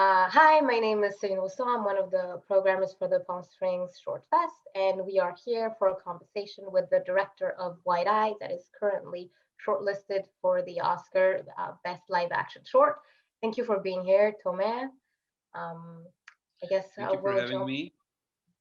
Hi, my name is Céline Roustan. I'm one of the programmers for the Palm Springs ShortFest, and we are here for a conversation with the director of Wide Eye that is currently shortlisted for the Oscar Best Live Action Short. Thank you for being here, Tomer. Um, I guess Thank you for we'll having jump. me.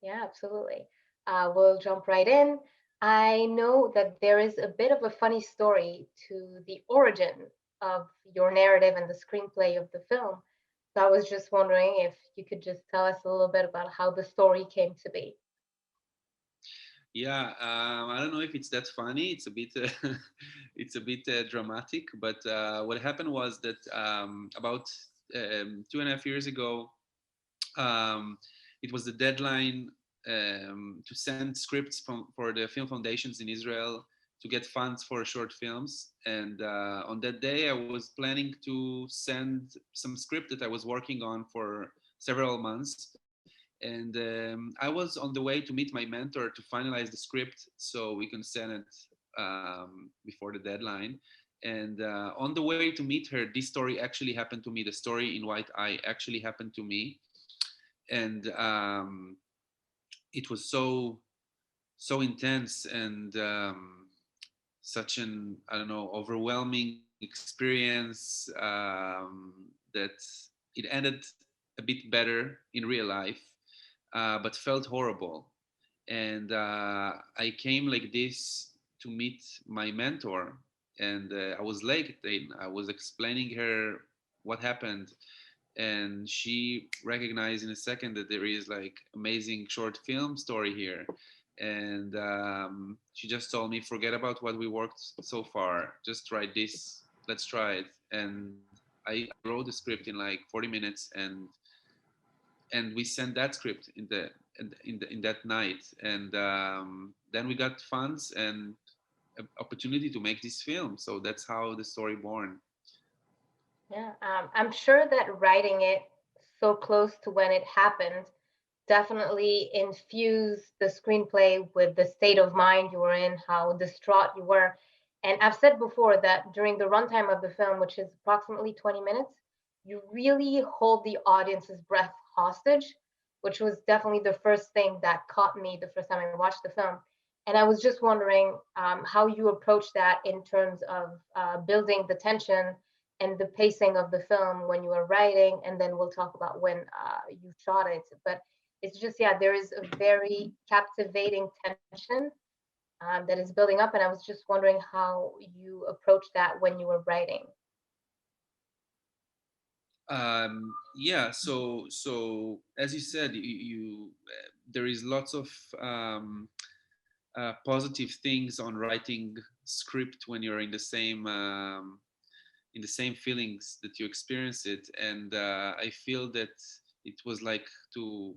Yeah, absolutely. We'll jump right in. I know that there is a bit of a funny story to the origin of your narrative and the screenplay of the film. So I was just wondering if you could just tell us a little bit about how the story came to be. Yeah, I don't know if it's that funny. It's a bit, it's a bit dramatic. But what happened was that about 2.5 years ago, um, it was the deadline to send scripts for the film foundations in Israel to get funds for short films. And on that day, I was planning to send some script that I was working on for several months. And I was on the way to meet my mentor to finalize the script so we can send it before the deadline. And on the way to meet her, this story actually happened to me. The story in White Eye actually happened to me, and it was so intense and such an, I don't know, overwhelming experience that it ended a bit better in real life, but felt horrible. And I came like this to meet my mentor, and I was late. And I was explaining her what happened, and she recognized in a second that there is like amazing short film story here. And she just told me, forget about what we worked so far, just try this, let's try it. And I wrote the script in like 40 minutes, and we sent that script in that night. And then we got funds and an opportunity to make this film. So that's how the story born. Yeah, I'm sure that writing it so close to when it happened definitely infused the screenplay with the state of mind you were in, how distraught you were. And I've said before that during the runtime of the film, which is approximately 20 minutes, you really hold the audience's breath hostage, which was definitely the first thing that caught me the first time I watched the film. And I was just wondering how you approach that in terms of building the tension and the pacing of the film when you were writing, and then we'll talk about when you shot it. But it's just, yeah, there is a very captivating tension that is building up, and I was just wondering how you approach that when you were writing. Yeah, so as you said, there is lots of positive things on writing script when you're in the same feelings that you experience it. And I feel that it was like to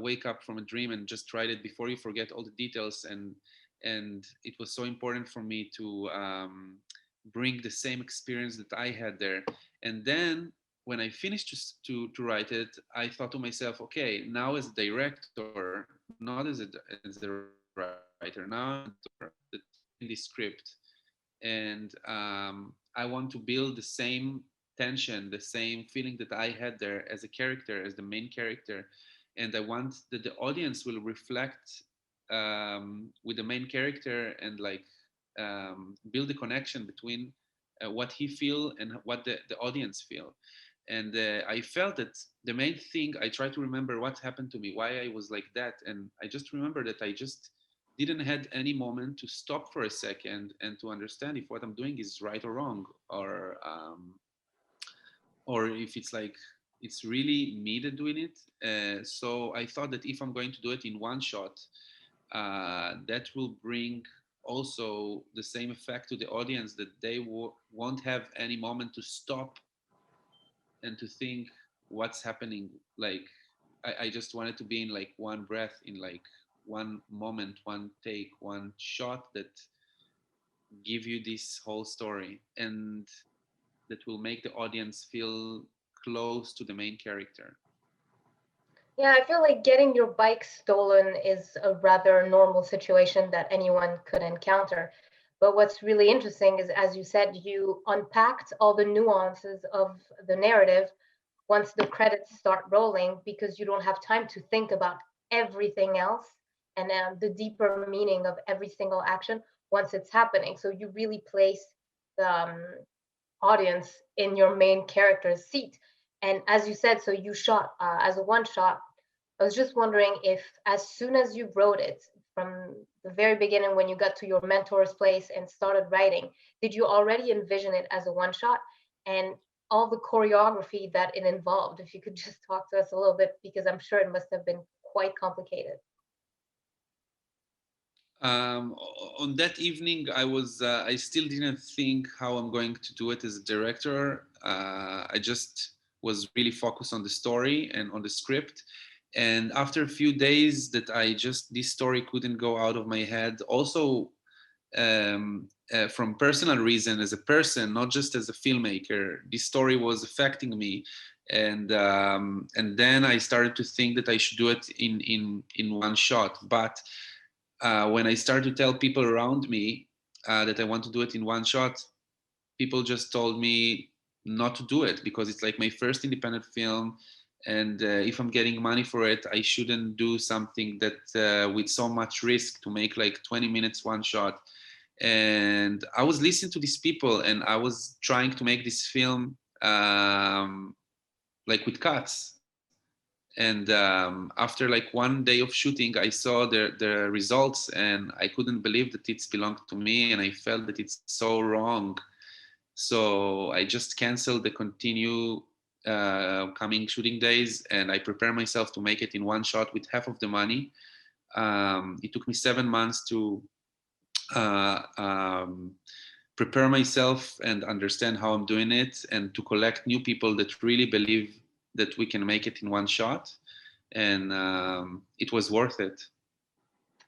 wake up from a dream and just write it before you forget all the details. And it was so important for me to bring the same experience that I had there. And then when I finished to write it, I thought to myself, okay, now as a director, not as a writer, now I'm the director that writing this script. And I want to build the same tension, the same feeling that I had there as a character, as the main character. And I want that the audience will reflect with the main character and like build a connection between what he feel and what the audience feel. And I felt that the main thing, I try to remember what happened to me, why I was like that. And I just remember that I just didn't had any moment to stop for a second and to understand if what I'm doing is right or wrong, or if it's like it's really me that doing it. So I thought that if I'm going to do it in one shot, that will bring also the same effect to the audience, that they won't have any moment to stop and to think what's happening. Like I just wanted to be in like one breath, in like one moment, one take, one shot that give you this whole story, and that will make the audience feel close to the main character. Yeah, I feel like getting your bike stolen is a rather normal situation that anyone could encounter. But what's really interesting is, as you said, you unpacked all the nuances of the narrative once the credits start rolling, because you don't have time to think about everything else and the deeper meaning of every single action once it's happening. So you really place the audience in your main character's seat. And as you said, so you shot as a one shot. I was just wondering if, as soon as you wrote it, from the very beginning when you got to your mentor's place and started writing, did you already envision it as a one shot? And all the choreography that it involved, if you could just talk to us a little bit, because I'm sure it must have been quite complicated. Um, on that evening, I still didn't think how I'm going to do it as a director. I just was really focused on the story and on the script. And after a few days that this story couldn't go out of my head. Also, from personal reason, as a person, not just as a filmmaker, this story was affecting me. And then I started to think that I should do it in one shot. But when I started to tell people around me that I want to do it in one shot, people just told me not to do it because it's like my first independent film. And if I'm getting money for it, I shouldn't do something that with so much risk to make like 20 minutes one shot. And I was listening to these people and I was trying to make this film like with cuts. And after like one day of shooting, I saw the results and I couldn't believe that it's belonged to me, and I felt that it's so wrong. So I just canceled the continue coming shooting days, and I prepare myself to make it in one shot with half of the money. It took me 7 months to prepare myself and understand how I'm doing it, and to collect new people that really believe that we can make it in one shot. And it was worth it.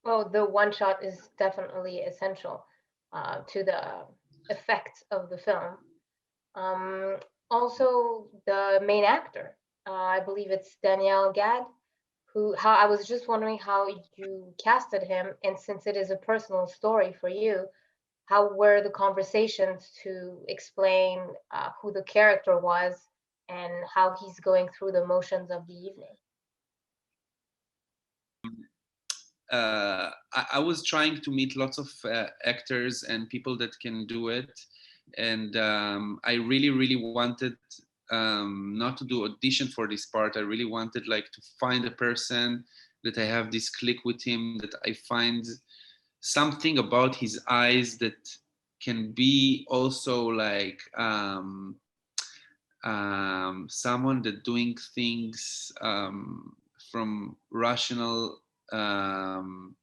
Well, the one shot is definitely essential to the effect of the film. Um, Also, the main actor, I believe it's Daniel Gad, who, how I was just wondering how you casted him, and since it is a personal story for you, how were the conversations to explain who the character was and how he's going through the motions of the evening? I was trying to meet lots of actors and people that can do it, and I really, really wanted not to do audition for this part. I really wanted like to find a person that I have this click with him, that I find something about his eyes that can be also like someone that doing things from rational um,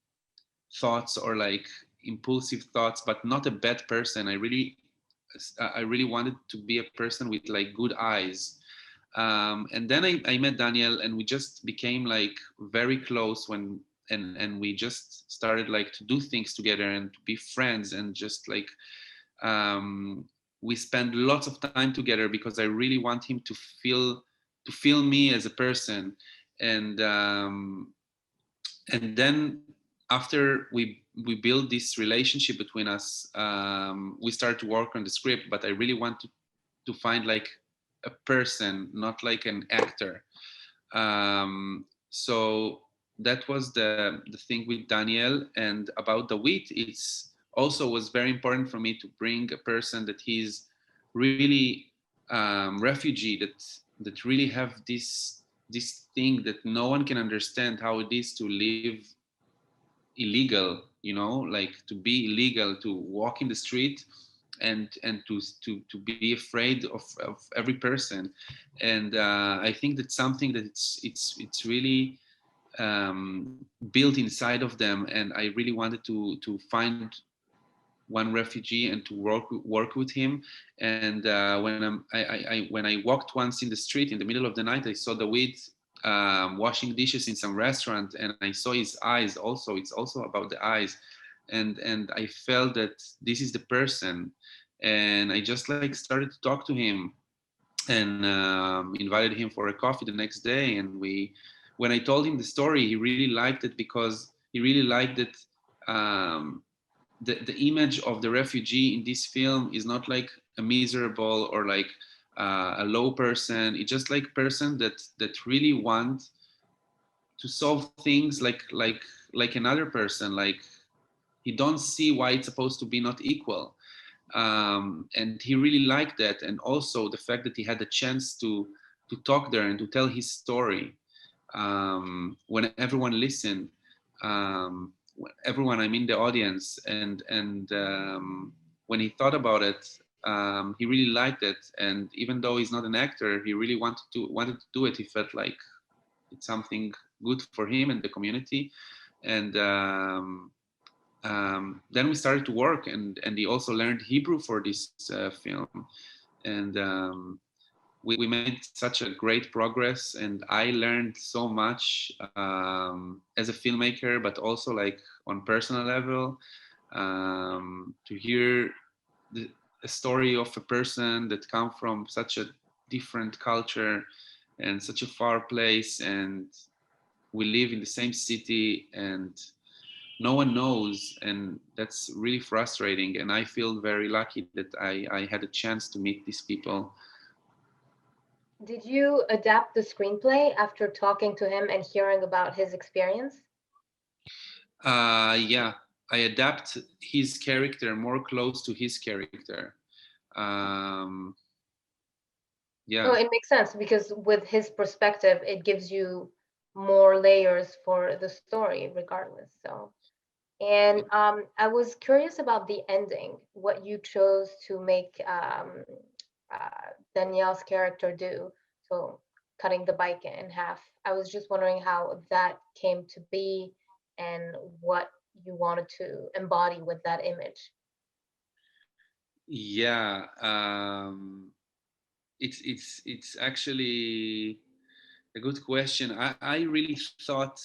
thoughts or like impulsive thoughts, but not a bad person. I really wanted to be a person with like good eyes. And then I met Daniel, and we just became like very close and we just started like to do things together and to be friends, and just like um, we spent lots of time together because I really want him to feel me as a person. And um, and then after we build this relationship between us, we start to work on the script. But I really want to find like a person, not like an actor. So that was the thing with Daniel. And about the wheat, it's also was very important for me to bring a person that he's really refugee, that really have this thing that no one can understand how it is to live illegal, like to be illegal, to walk in the street, and to be afraid of every person. And I think that's something that it's really built inside of them, and I really wanted to find one refugee and to work with him. And when I walked once in the street in the middle of the night, I saw the weed washing dishes in some restaurant, and I saw his eyes. Also, it's also about the eyes, and I felt that this is the person. And I just like started to talk to him, and invited him for a coffee the next day. And when I told him the story, he really liked it, because he really liked that um, the image of the refugee in this film is not like a miserable or like a low person. It's just like person that really want to solve things like another person. Like he don't see why it's supposed to be not equal, and he really liked that. And also the fact that he had the chance to talk there and to tell his story, when everyone listened, everyone, I mean the audience, and when he thought about it, he really liked it. And even though he's not an actor, he really wanted to do it. He felt like it's something good for him and the community. And then we started to work, and he also learned Hebrew for this film. And we made such a great progress, and I learned so much as a filmmaker, but also like on personal level, to hear a story of a person that come from such a different culture and such a far place, and we live in the same city, and no one knows, and that's really frustrating. And I feel very lucky that I had a chance to meet these people. Did you adapt the screenplay after talking to him and hearing about his experience? Yeah, I adapt his character more close to his character. Um, Oh, yeah. it makes sense because with his perspective, it gives you more layers for the story, regardless. So, and I was curious about the ending, what you chose to make Danielle's character do. So, cutting the bike in half. I was just wondering how that came to be and what you wanted to embody with that image. Yeah, it's actually a good question. I really thought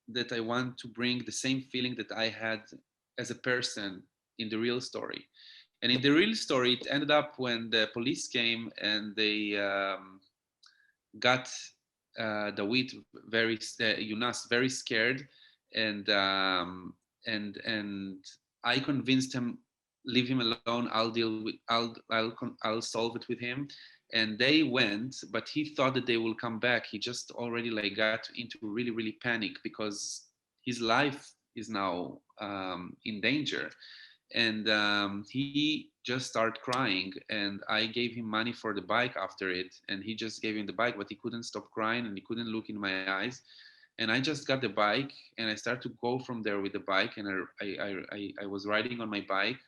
that I want to bring the same feeling that I had as a person in the real story. And in the real story, it ended up when the police came and they got Dawit Yunas very scared, and and I convinced him, leave him alone. I'll deal with I'll solve it with him. And they went, but he thought that they will come back. He just already like got into really panic because his life is now in danger. And he just started crying, and I gave him money for the bike after it, and he just gave him the bike, but he couldn't stop crying and he couldn't look in my eyes. And I just got the bike and I started to go from there with the bike, and I was riding on my bike,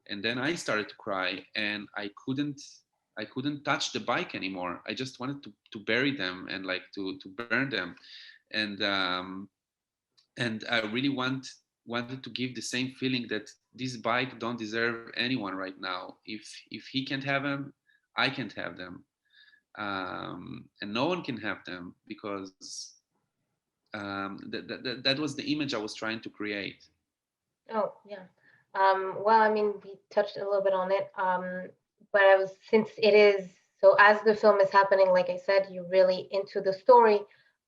and then I started to cry, and I couldn't touch the bike anymore. I just wanted to bury them and like to burn them. And and I really wanted to give the same feeling that this bike don't deserve anyone right now. If he can't have them, I can't have them, and no one can have them, because that was the image I was trying to create. Oh, yeah. Well, I mean, we touched a little bit on it. But I was, since it is, so as the film is happening, like I said, you're really into the story,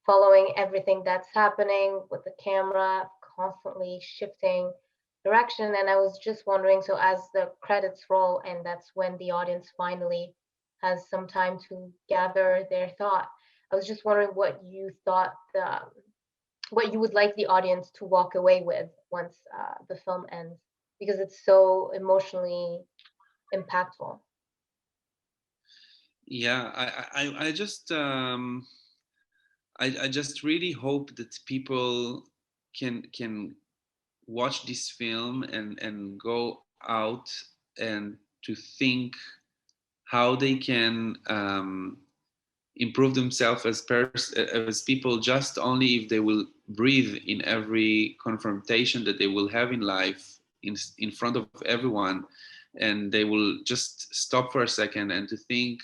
following everything that's happening with the camera constantly shifting direction. And I was just wondering, so as the credits roll, and that's when the audience finally has some time to gather their thought, I was just wondering what you thought what you would like the audience to walk away with once the film ends, because it's so emotionally impactful. Yeah, I just really hope that people can watch this film and go out and to think how they can improve themselves as people, just only if they will breathe in every confrontation that they will have in life, in front of everyone, and they will just stop for a second and to think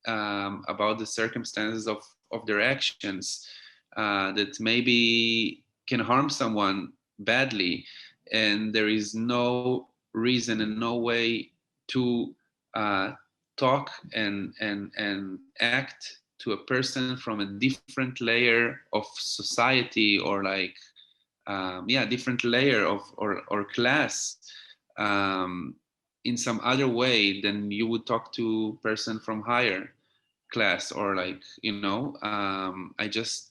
about the circumstances of their actions, that maybe can harm someone badly, and there is no reason and no way to uh, talk and act to a person from a different layer of society, or like yeah, different layer of or class, um, in some other way than you would talk to person from higher class, or like, I just,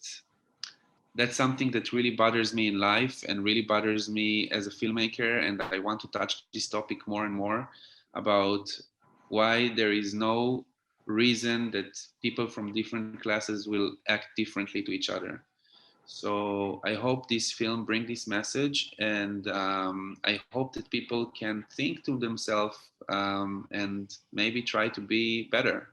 that's something that really bothers me in life and really bothers me as a filmmaker. And I want to touch this topic more and more about why there is no reason that people from different classes will act differently to each other. So I hope this film bring this message, and I hope that people can think to themselves, and maybe try to be better.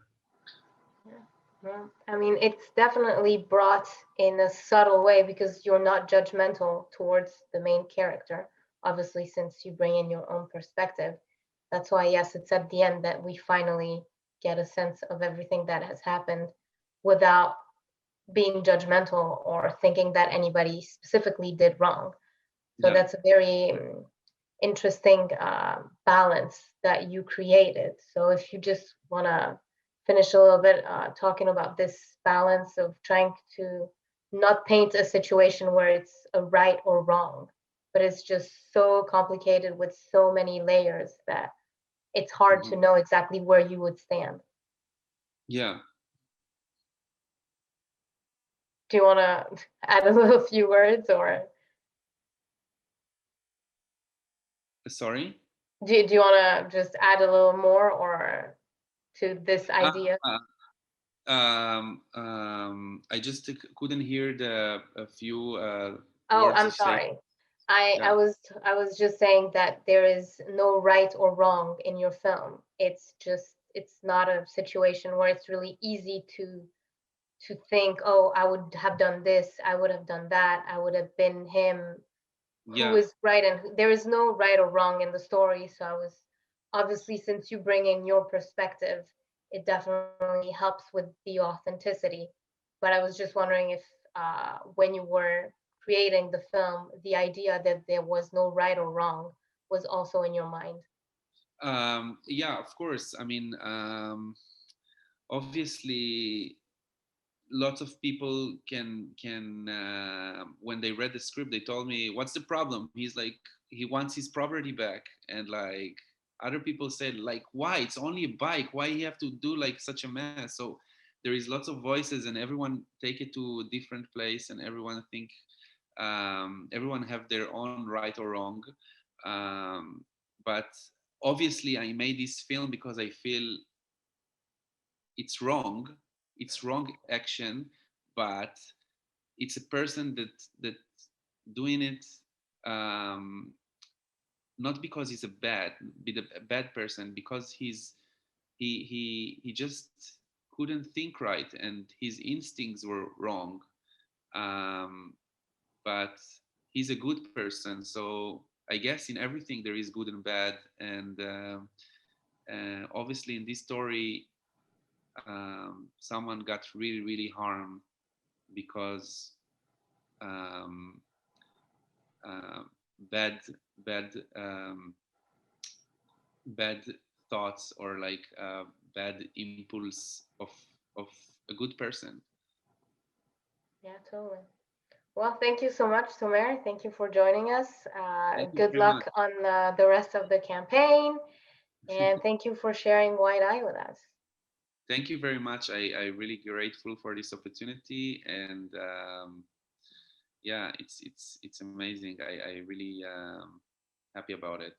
Yeah. I mean, it's definitely brought in a subtle way because you're not judgmental towards the main character, obviously, since you bring in your own perspective. That's why, yes, it's at the end that we finally get a sense of everything that has happened without being judgmental or thinking that anybody specifically did wrong. So Yeah. that's a very interesting balance that you created. So if you just want to finish a little bit talking about this balance of trying to not paint a situation where it's a right or wrong, but it's just so complicated with so many layers that it's hard Mm-hmm. to know exactly where you would stand. Yeah. Do you want to add a little few words, or Sorry. do you want to just add a little more or to this idea? Uh, I just couldn't hear the a few Oh, words I'm you say. sorry. I Yeah. I was I was just saying that there is no right or wrong in your film. It's not a situation where it's really easy to think, oh, I would have done this, I would have done that, I would have been him. Who Yeah. is right and there is no right or wrong in the story. So I was obviously, since you bring in your perspective, it definitely helps with the authenticity. But I was just wondering if when you were creating the film, the idea that there was no right or wrong was also in your mind. Yeah, of course. I mean, obviously, lots of people can when they read the script, they told me, "What's the problem?" He's like, he wants his property back, and like other people said, like, "Why? It's only a bike. Why you have to do like such a mess?" So there is lots of voices, and everyone take it to a different place, and everyone think, everyone have their own right or wrong. But obviously, I made this film because I feel it's wrong. It's wrong action, but it's a person that doing it, um, not because he's a bad person, because he just couldn't think right, and his instincts were wrong. Um, but he's a good person, so I guess in everything there is good and bad. And obviously in this story, someone got really harmed because um, uh, bad bad um, bad thoughts, or like bad impulse of a good person. Yeah, totally. Well, thank you so much, Tomer. Thank you for joining us. Thank you Good very much. luck on the rest of the campaign. And thank you for sharing White Eye with us. Thank you very much. I really grateful for this opportunity, and yeah, it's amazing. I really happy about it.